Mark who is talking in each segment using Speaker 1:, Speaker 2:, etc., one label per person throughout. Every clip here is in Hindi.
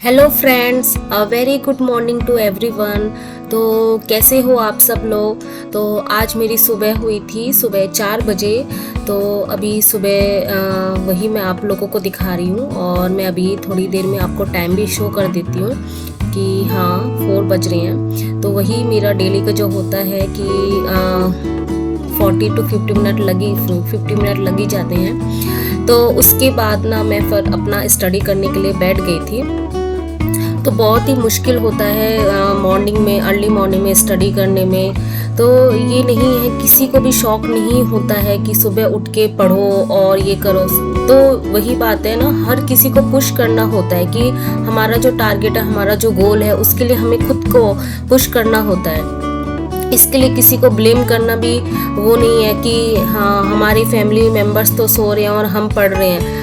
Speaker 1: Hello friends, a very good morning to everyone. तो कैसे हो आप सब लोग। तो आज मेरी सुबह हुई थी, सुबह 4 बजे। तो अभी सुबह वही मैं आप लोगों को दिखा रही हूँ और मैं अभी थोड़ी देर में आपको टाइम भी शो कर देती हूँ कि हाँ 4 बज रहे हैं। तो वही मेरा डेली का जो होता है कि 40 to 50 मिनट 50 मिनट लगी जाते हैं। तो उसके बाद ना मैं फिर अपना स्टडी करने के लिए बैठ गई थी। तो बहुत ही मुश्किल होता है मॉर्निंग में, अर्ली मॉर्निंग में स्टडी करने में। तो ये नहीं है, किसी को भी शौक नहीं होता है कि सुबह उठ के पढ़ो और ये करो। तो वही बात है ना, हर किसी को पुश करना होता है कि हमारा जो टारगेट है, हमारा जो गोल है, उसके लिए हमें खुद को पुश करना होता है। इसके लिए किसी को ब्लेम करना भी वो नहीं है कि हाँ हमारी फैमिली मेम्बर्स तो सो रहे हैं और हम पढ़ रहे हैं।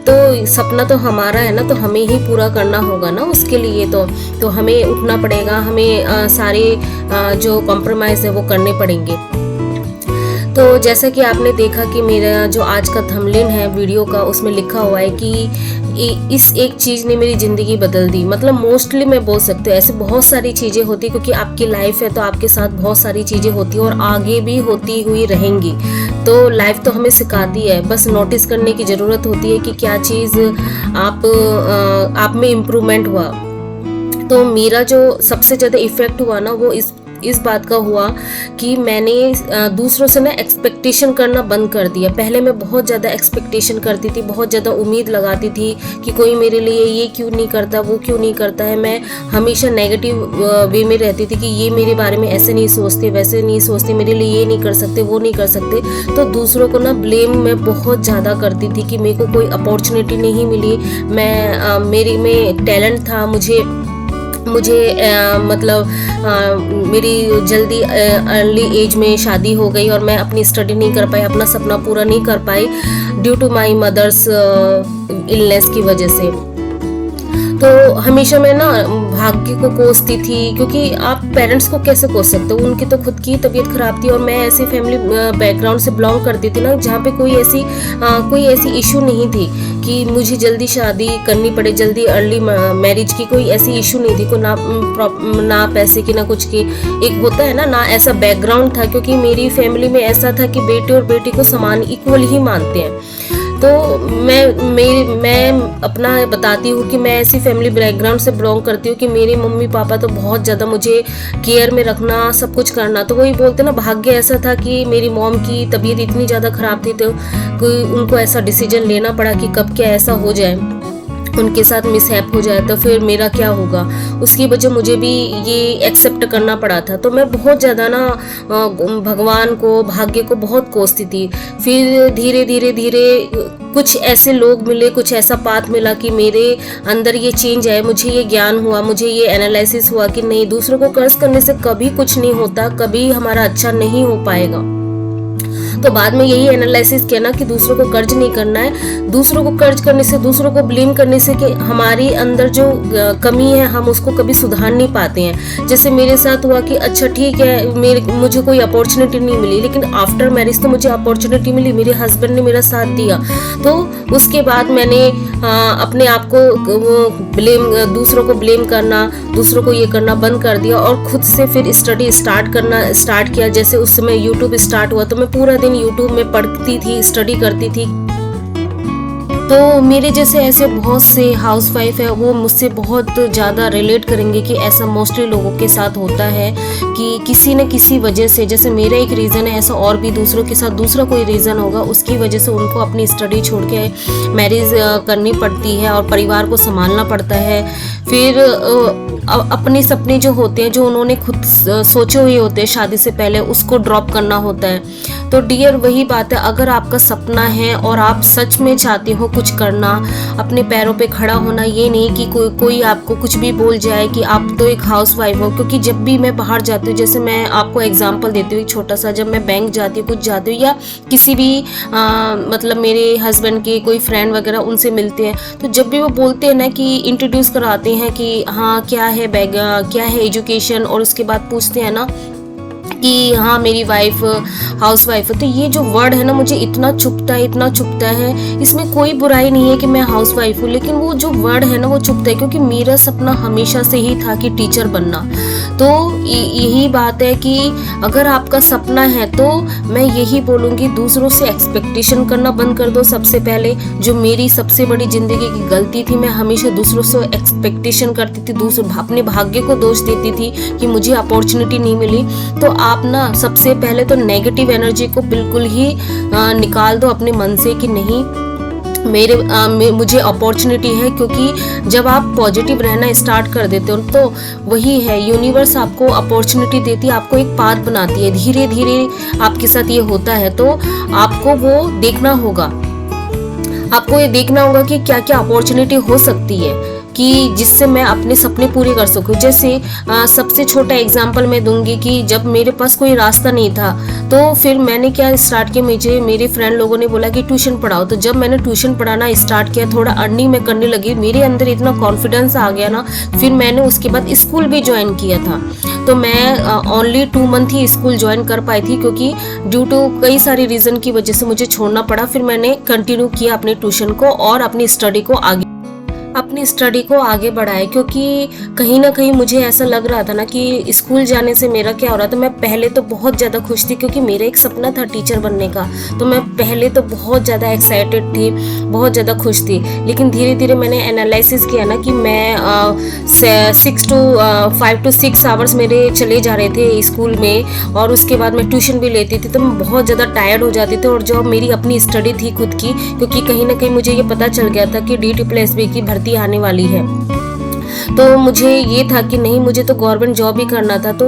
Speaker 1: तो सपना तो हमारा है ना, तो हमें ही पूरा करना होगा ना। उसके लिए तो हमें उठना पड़ेगा, हमें सारे जो कॉम्प्रोमाइज़ है वो करने पड़ेंगे। तो जैसा कि आपने देखा कि मेरा जो आज का थंबनेल है वीडियो का, उसमें लिखा हुआ है कि इस एक चीज़ ने मेरी ज़िंदगी बदल दी। मतलब मोस्टली मैं बोल सकती हूँ ऐसे बहुत सारी चीज़ें होती, क्योंकि आपकी लाइफ है तो आपके साथ बहुत सारी चीज़ें होती हैं और आगे भी होती हुई रहेंगी। तो लाइफ तो हमें सिखाती है, बस नोटिस करने की ज़रूरत होती है कि क्या चीज़ आप में इम्प्रूवमेंट हुआ। तो मेरा जो सबसे ज़्यादा इफ़ेक्ट हुआ ना, वो इस बात का हुआ कि मैंने दूसरों से ना एक्सपेक्टेशन करना बंद कर दिया। पहले मैं बहुत ज़्यादा एक्सपेक्टेशन करती थी, बहुत ज़्यादा उम्मीद लगाती थी कि कोई मेरे लिए ये क्यों नहीं करता, वो क्यों नहीं करता है। मैं हमेशा नेगेटिव वे में रहती थी कि ये मेरे बारे में ऐसे नहीं सोचते, वैसे नहीं सोचते, मेरे लिए ये नहीं कर सकते, वो नहीं कर सकते। तो दूसरों को ना ब्लेम मैं बहुत ज़्यादा करती थी कि मेरे को कोई अपॉर्चुनिटी नहीं मिली। मेरी में टैलेंट था, मुझे मतलब मेरी जल्दी अर्ली एज में शादी हो गई और मैं अपनी स्टडी नहीं कर पाई, अपना सपना पूरा नहीं कर पाई due to my mother's illness की वजह से। तो हमेशा मैं ना भाग्य को कोसती थी, क्योंकि आप पेरेंट्स को कैसे कोस सकते हो, उनकी तो खुद की तबीयत खराब थी और मैं ऐसी फैमिली बैकग्राउंड से बिलोंग करती थी ना, जहाँ पे कोई ऐसी इशू नहीं थी कि मुझे जल्दी शादी करनी पड़े, जल्दी अर्ली मैरिज की कोई ऐसी इशू नहीं थी। को ना पैसे की, ना कुछ की। एक होता है ना ऐसा बैकग्राउंड था, क्योंकि मेरी फैमिली में ऐसा था कि बेटे और बेटी को समान इक्वल ही मानते हैं। तो मैं अपना बताती हूँ कि मैं ऐसी फैमिली बैकग्राउंड से बिलोंग करती हूँ कि मेरे मम्मी पापा तो बहुत ज़्यादा मुझे केयर में रखना, सब कुछ करना। तो वही बोलते ना, भाग्य ऐसा था कि मेरी मॉम की तबीयत इतनी ज़्यादा ख़राब थी तो कोई उनको ऐसा डिसीजन लेना पड़ा कि कब क्या ऐसा हो जाए, उनके साथ मिसहैप हो जाए तो फिर मेरा क्या होगा। उसकी वजह मुझे भी ये एक्सेप्ट करना पड़ा था। तो मैं बहुत ज़्यादा ना भगवान को, भाग्य को बहुत कोसती थी। फिर धीरे धीरे कुछ ऐसे लोग मिले, कुछ ऐसा पाथ मिला कि मेरे अंदर ये चेंज आया, मुझे ये ज्ञान हुआ, मुझे ये एनालिसिस हुआ कि नहीं, दूसरों को कर्ज करने से कभी कुछ नहीं होता, कभी हमारा अच्छा नहीं हो पाएगा। तो बाद में यही एनालिसिस किया ना कि दूसरों को कर्ज नहीं करना है। दूसरों को कर्ज करने से, दूसरों को ब्लेम करने से कि हमारी अंदर जो कमी है हम उसको कभी सुधार नहीं पाते हैं। जैसे मेरे साथ हुआ कि अच्छा ठीक है, मुझे कोई अपॉर्चुनिटी नहीं मिली, लेकिन आफ्टर मैरिज तो मुझे अपॉर्चुनिटी मिली, मेरे हस्बैंड ने मेरा साथ दिया। तो उसके बाद मैंने अपने आप को दूसरों को ब्लेम करना, दूसरों को ये करना बंद कर दिया और खुद से फिर स्टडी स्टार्ट किया। जैसे उस समय यूट्यूब स्टार्ट हुआ तो मैं पूरा दिन यूट्यूब में पढ़ती थी, स्टडी करती थी। तो मेरे जैसे ऐसे बहुत से हाउसवाइफ है, वो मुझसे बहुत ज़्यादा रिलेट करेंगे कि ऐसा मोस्टली लोगों के साथ होता है कि किसी न किसी वजह से, जैसे मेरा एक रीज़न है, ऐसा और भी दूसरों के साथ दूसरा कोई रीज़न होगा, उसकी वजह से उनको अपनी स्टडी छोड़ के मैरिज करनी पड़ती है और परिवार को संभालना पड़ता है। फिर अपने सपने जो होते हैं, जो उन्होंने खुद सोचे हुए होते हैं शादी से पहले, उसको ड्रॉप करना होता है। तो डियर वही बात है, अगर आपका सपना है और आप सच में चाहते हो कुछ करना, अपने पैरों पे खड़ा होना, ये नहीं कि कोई आपको कुछ भी बोल जाए कि आप तो एक हाउसवाइफ हो। क्योंकि जब भी मैं बाहर जाती हूँ, जैसे मैं आपको एग्जांपल देती हूँ छोटा सा, जब मैं बैंक जाती हूँ, कुछ जाती हूँ, या किसी भी मतलब मेरे हस्बैंड के कोई फ्रेंड वगैरह उनसे मिलते हैं, तो जब भी वो बोलते हैं ना कि इंट्रोड्यूस कराते हैं कि हाँ क्या है एजुकेशन, और उसके बाद पूछते हैं ना कि हाँ मेरी वाइफ हाउस वाइफ है, तो ये जो वर्ड है ना मुझे इतना चुभता है, इतना चुभता है। इसमें कोई बुराई नहीं है कि मैं हाउस वाइफ हूँ, लेकिन वो जो वर्ड है ना वो चुभता है, क्योंकि मेरा सपना हमेशा से ही था कि टीचर बनना। तो यही बात है कि अगर आपका सपना है तो मैं यही बोलूँगी, दूसरों से एक्सपेक्टेशन करना बंद कर दो। सबसे पहले जो मेरी सबसे बड़ी ज़िंदगी की गलती थी, मैं हमेशा दूसरों से एक्सपेक्टेशन करती थी, अपने भाग्य को दोष देती थी कि मुझे अपॉर्चुनिटी नहीं मिली। तो आप ना सबसे पहले तो नेगेटिव एनर्जी को बिल्कुल ही निकाल दो अपने मन से कि नहीं मुझे अपॉर्चुनिटी है। क्योंकि जब आप पॉजिटिव रहना स्टार्ट कर देते हो तो वही है, यूनिवर्स आपको अपॉर्चुनिटी देती है, आपको एक पाथ बनाती है, धीरे धीरे आपके साथ ये होता है। तो आपको वो देखना होगा, आपको ये देखना होगा कि क्या क्या अपॉर्चुनिटी हो सकती है कि जिससे मैं अपने सपने पूरे कर सकूं। जैसे सबसे छोटा एग्जांपल मैं दूंगी कि जब मेरे पास कोई रास्ता नहीं था तो फिर मैंने क्या स्टार्ट किया, मुझे मेरे फ्रेंड लोगों ने बोला कि ट्यूशन पढ़ाओ। तो जब मैंने ट्यूशन पढ़ाना स्टार्ट किया, थोड़ा अर्निंग में करने लगी, मेरे अंदर इतना कॉन्फिडेंस आ गया ना, फिर मैंने उसके बाद स्कूल भी ज्वाइन किया था। तो मैं ओनली 2 मंथ ही स्कूल ज्वाइन कर पाई थी, क्योंकि ड्यू टू कई सारी रीज़न की वजह से मुझे छोड़ना पड़ा। फिर मैंने कंटिन्यू किया अपने ट्यूशन को और अपनी स्टडी को आगे बढ़ाया, क्योंकि कहीं ना कहीं मुझे ऐसा लग रहा था ना कि स्कूल जाने से मेरा क्या हो रहा था। मैं पहले तो बहुत ज़्यादा खुश थी, क्योंकि मेरा एक सपना था टीचर बनने का, तो मैं पहले तो बहुत ज़्यादा एक्साइटेड थी, बहुत ज़्यादा खुश थी। लेकिन धीरे धीरे मैंने एनालिसिस किया ना कि मैं 5 to 6 आवर्स मेरे चले जा रहे थे स्कूल में, और उसके बाद मैं ट्यूशन भी लेती थी, तो मैं बहुत ज़्यादा टायर्ड हो जाती थी। और जो मेरी अपनी स्टडी थी खुद की, क्योंकि कहीं ना कहीं मुझे ये पता चल गया था कि DT+B की भर्ती आने वाली है, तो मुझे ये था कि नहीं, मुझे तो गवर्नमेंट जॉब ही करना था। तो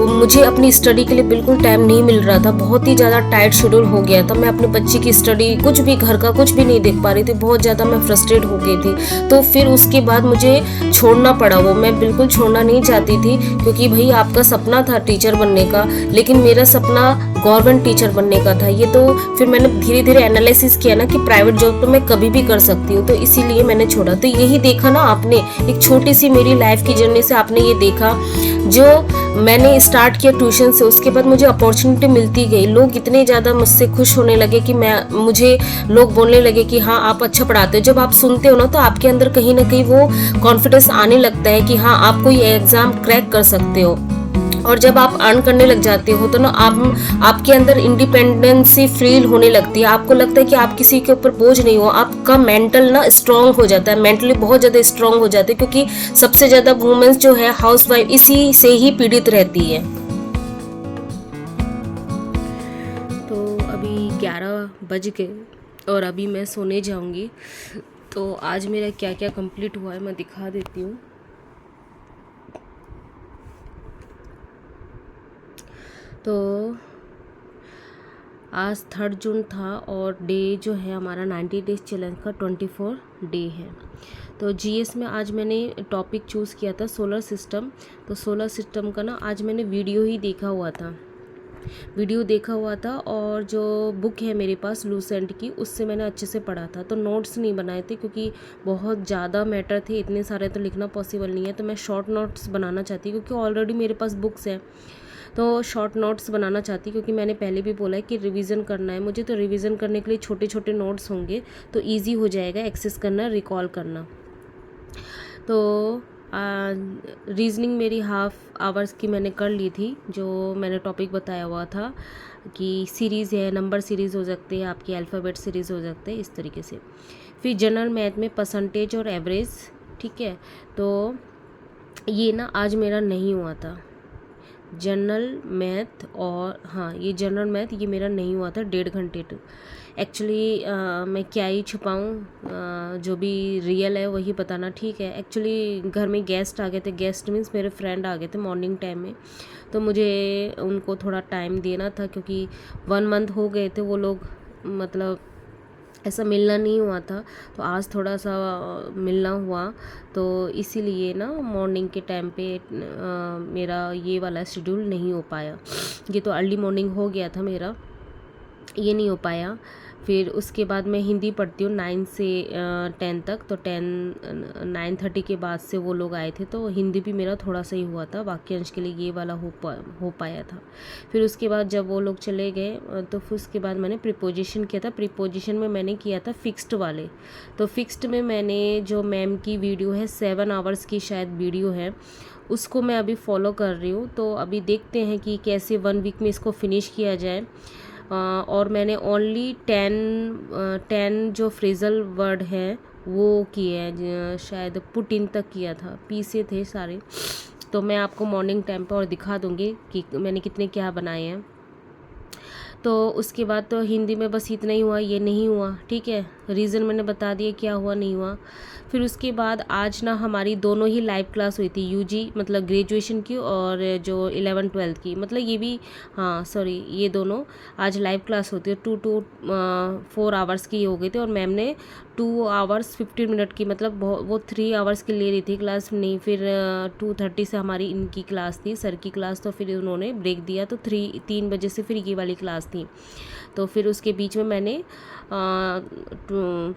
Speaker 1: मुझे अपनी स्टडी के लिए बिल्कुल टाइम नहीं मिल रहा था, बहुत ही ज़्यादा टाइट शेड्यूल हो गया था। मैं अपने बच्चे की स्टडी, कुछ भी घर का कुछ भी नहीं देख पा रही थी, बहुत ज़्यादा मैं फ्रस्ट्रेट हो गई थी। तो फिर उसके बाद मुझे छोड़ना पड़ा वो, मैं बिल्कुल छोड़ना नहीं चाहती थी, क्योंकि भाई आपका सपना था टीचर बनने का, लेकिन मेरा सपना गवर्नमेंट टीचर बनने का था। ये तो फिर मैंने धीरे धीरे एनालिसिस किया ना कि प्राइवेट जॉब तो मैं कभी भी कर सकती हूँ, तो इसीलिए मैंने छोड़ा। तो यही देखा ना आपने, एक छोटी सी मेरी लाइफ की जर्नी से आपने ये देखा, जो मैंने स्टार्ट किया ट्यूशन से, उसके बाद मुझे अपॉर्चुनिटी मिलती गई। लोग इतने ज़्यादा मुझसे खुश होने लगे कि मुझे लोग बोलने लगे कि हाँ आप अच्छा पढ़ाते हो। जब आप सुनते हो ना तो आपके अंदर कहीं ना कहीं वो कॉन्फिडेंस आने लगता है कि हाँ आप कोई एग्ज़ाम क्रैक कर सकते हो। और जब आप अर्न करने लग जाते हो तो ना आपके अंदर इंडिपेंडेंसी फील होने लगती है, आपको लगता है कि आप किसी के ऊपर बोझ नहीं हो, आपका मेंटल ना स्ट्रांग हो जाता है, मेंटली बहुत ज़्यादा स्ट्रांग हो जाते हैं। क्योंकि सबसे ज़्यादा वुमेन्स जो है हाउसवाइफ इसी से ही पीड़ित रहती है। तो अभी 11 बज गए और अभी मैं सोने जाऊंगी। तो आज मेरा क्या क्या कंप्लीट हुआ है मैं दिखा देती हूँ। तो आज 3 जून था और डे जो है हमारा 90 डेज चैलेंज का 24 डे है। तो जीएस में आज मैंने टॉपिक चूज़ किया था सोलर सिस्टम। तो सोलर सिस्टम का ना आज मैंने वीडियो देखा हुआ था और जो बुक है मेरे पास लूसेंट की, उससे मैंने अच्छे से पढ़ा था। तो नोट्स नहीं बनाए थे क्योंकि बहुत ज़्यादा मैटर थे, इतने सारे तो लिखना पॉसिबल नहीं है। तो मैं शॉर्ट नोट्स बनाना चाहती हूँ, क्योंकि ऑलरेडी मेरे पास बुक्स हैं, तो शॉर्ट नोट्स बनाना चाहती, क्योंकि मैंने पहले भी बोला है कि रिवीजन करना है मुझे। तो रिवीजन करने के लिए छोटे छोटे नोट्स होंगे तो इजी हो जाएगा एक्सेस करना, रिकॉल करना। तो रीजनिंग मेरी हाफ आवर्स की मैंने कर ली थी, जो मैंने टॉपिक बताया हुआ था कि सीरीज़ है, नंबर सीरीज़ हो सकते हैं, आपकी अल्फ़ाबेट सीरीज़ हो सकते हैं, इस तरीके से। फिर जनरल मैथ में परसेंटेज और एवरेज, ठीक है। तो ये ना आज मेरा नहीं हुआ था जनरल मैथ, और हाँ ये जनरल मैथ ये मेरा नहीं हुआ था 1.5 घंटे तक। एक्चुअली मैं क्या ही छुपाऊँ, जो भी रियल है वही बताना, ठीक है। एक्चुअली घर में गेस्ट आ गए थे, गेस्ट मीन्स मेरे फ्रेंड आ गए थे मॉर्निंग टाइम में, तो मुझे उनको थोड़ा टाइम देना था, क्योंकि 1 मंथ हो गए थे वो लोग, मतलब ऐसा मिलना नहीं हुआ था। तो आज थोड़ा सा मिलना हुआ, तो इसीलिए ना मॉर्निंग के टाइम पे मेरा ये वाला शेड्यूल नहीं हो पाया। ये तो अर्ली मॉर्निंग हो गया था मेरा, ये नहीं हो पाया। फिर उसके बाद मैं हिंदी पढ़ती हूँ 9 से 10 तक, तो 9:30 के बाद से वो लोग आए थे, तो हिंदी भी मेरा थोड़ा सा ही हुआ था, वाक्यांश के लिए ये वाला हो पाया था। फिर उसके बाद जब वो लोग चले गए तो फिर उसके बाद मैंने प्रीपोजिशन किया था। प्रीपोजिशन में मैंने किया था फिक्स्ड वाले, तो फिक्स्ड में मैंने जो मैम की वीडियो है 7 आवर्स की शायद वीडियो है, उसको मैं अभी फॉलो कर रही हूँ। तो अभी देखते हैं कि कैसे 1 वीक में इसको फिनिश किया जाए। और मैंने ओनली 10 जो फ्रेजल वर्ड है वो किए हैं, शायद पुट इन तक किया था, पी से थे सारे। तो मैं आपको मॉर्निंग टाइम पर और दिखा दूँगी कि मैंने कितने क्या बनाए हैं। तो उसके बाद तो हिंदी में बस इतना ही हुआ, ये नहीं हुआ, ठीक है, रीज़न मैंने बता दिया क्या हुआ नहीं हुआ। फिर उसके बाद आज ना हमारी दोनों ही लाइव क्लास हुई थी, यूजी मतलब ग्रेजुएशन की और जो 11-12 की, मतलब ये भी, हाँ सॉरी, ये दोनों आज लाइव क्लास होती है। 2 to 4 आवर्स की हो गई थी, और मैम ने 2 आवर्स 15 मिनट की, मतलब वो 3 आवर्स की ले रही थी क्लास, नहीं फिर 2:30 से हमारी इनकी क्लास थी, सर की क्लास, तो फिर उन्होंने ब्रेक दिया, तो 3 बजे से फिर ये वाली क्लास थी। तो फिर उसके बीच में मैंने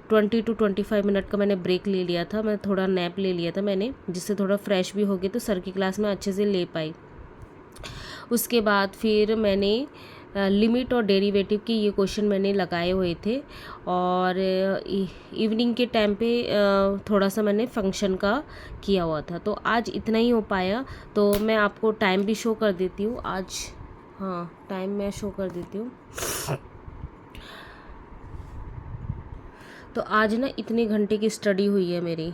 Speaker 1: 20 to 25 मिनट का मैंने ब्रेक ले लिया था, मैं थोड़ा नैप ले लिया था मैंने, जिससे थोड़ा फ्रेश भी हो गई, तो सर की क्लास में अच्छे से ले पाई। उसके बाद फिर मैंने लिमिट और डेरिवेटिव के ये क्वेश्चन मैंने लगाए हुए थे, और इवनिंग के टाइम पे थोड़ा सा मैंने फंक्शन का किया हुआ था। तो आज इतना ही हो पाया। तो मैं आपको टाइम भी शो कर देती हूँ आज, हाँ टाइम मैं शो कर देती हूँ। तो आज ना इतने घंटे की स्टडी हुई है मेरी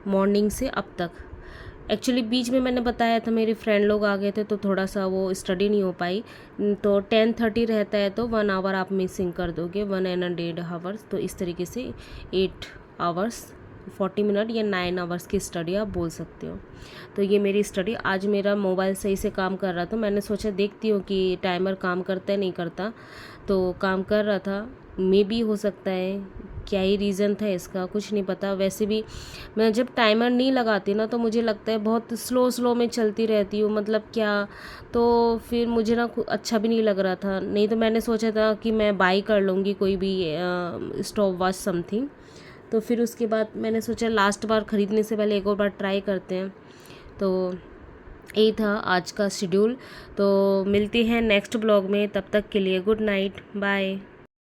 Speaker 1: मॉर्निंग से अब तक। एक्चुअली बीच में मैंने बताया था मेरे फ्रेंड लोग आ गए थे, तो थोड़ा सा वो स्टडी नहीं हो पाई। तो 10:30 रहता है, तो 1 आवर आप मिसिंग कर दोगे, 1.5 आवर्स, तो इस तरीके से 8 आवर्स 40 मिनट या 9 आवर्स की स्टडी आप बोल सकते हो। तो ये मेरी स्टडी आज, मेरा मोबाइल सही से काम कर रहा था, मैंने सोचा देखती हूँ कि टाइमर काम करता है नहीं करता, तो काम कर रहा था। मे भी हो सकता है, क्या ही रीज़न था इसका कुछ नहीं पता। वैसे भी मैं जब टाइमर नहीं लगाती ना, तो मुझे लगता है बहुत स्लो में चलती रहती हूँ, मतलब क्या, तो फिर मुझे ना अच्छा भी नहीं लग रहा था। नहीं तो मैंने सोचा था कि मैं बाई कर लूँगी कोई भी स्टॉप वॉच समथिंग। तो फिर उसके बाद मैंने सोचा लास्ट बार ख़रीदने से पहले एक और बार ट्राई करते हैं। तो यही था आज का शेड्यूल। तो मिलते हैं नेक्स्ट ब्लॉग में, तब तक के लिए गुड नाइट, बाय।